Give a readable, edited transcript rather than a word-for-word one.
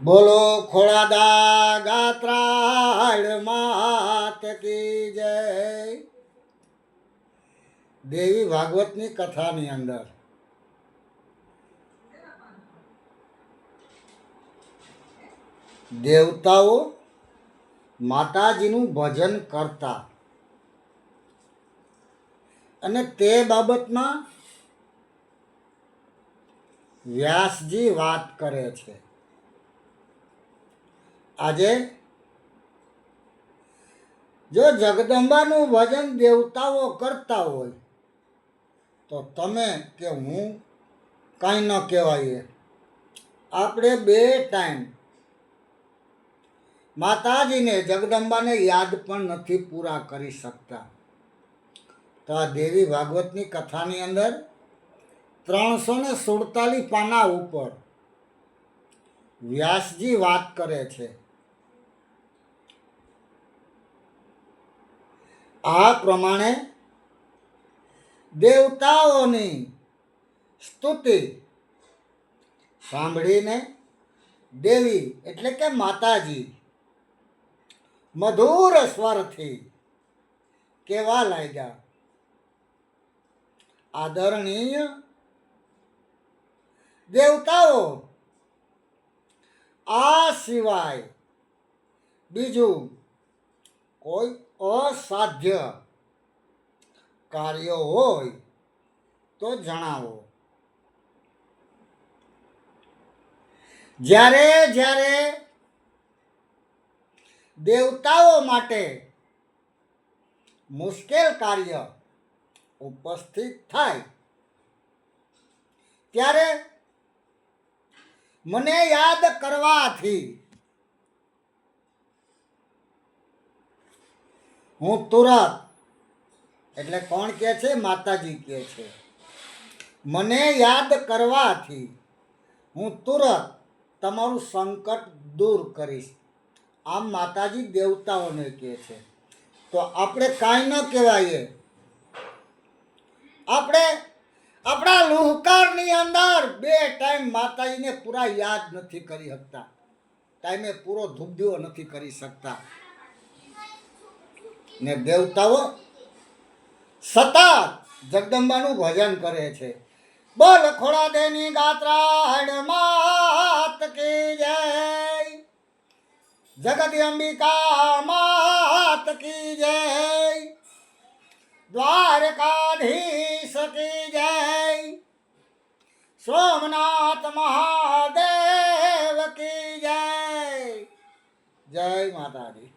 બોલો ખોળાદા ગાત્રાળ માત કી જય। દેવી ભાગવતની કથાની અંદર દેવતાઓ માતાજીનું ભજન કરતા અને તે બાબતમાં વ્યાસજી વાત કરે છે। આજે જો જગદંબાનું ભજન દેવતાઓ કરતા હોય તો તમે કે હું કાંઈ ન કહેવાય। આપણે 2 ટાઈમ માતાજીને જગદંબાને યાદ પણ નથી પૂરા કરી શકતા। તો આ દેવી ભાગવતની કથાની અંદર 347 પાના ઉપર વ્યાસજી વાત કરે છે। આ પ્રમાણે દેવતાઓની સ્તુતિ સાંભળીને દેવી એટલે કે માતાજી મધુર સ્વરથી કહેવા લાગ્યા, આદરણીય દેવતાઓ, આ સિવાય બીજું કોઈ અસાધ્ય કાર્ય હોય તો જણાવો। જ્યારે જ્યારે દેવતાઓ માટે મુશ્કેલ કાર્ય ઉપસ્થિત થાય ત્યારે મને યાદ કરવાથી હું તુરત, એટલે કોણ કહે છે? માતાજી કહે છે, મને યાદ કરવાથી હું તુરત તમારું સંકટ દૂર કરીશ। આમ માતાજી દેવતાઓને કહે છે। તો આપણે કાંઈ ન કહેવાય, આપણે આપણા લુહકારની અંદર 2 ટાઈમ માતાજીને પૂરા યાદ નથી કરી શકતા, ટાઈમે પૂરો ધૂપદીવો નથી કરી શકતા, ને દેવતાઓ સતત જગદંબાનું ભજન કરે છે। બોલ ખોળાદેની ગાત્રાળ માત કી જય, જગત અંબિકા માત કી જય, દ્વારકાધીશ કી જય, સોમનાથ મહાદેવ કી જય। જય માતાજી।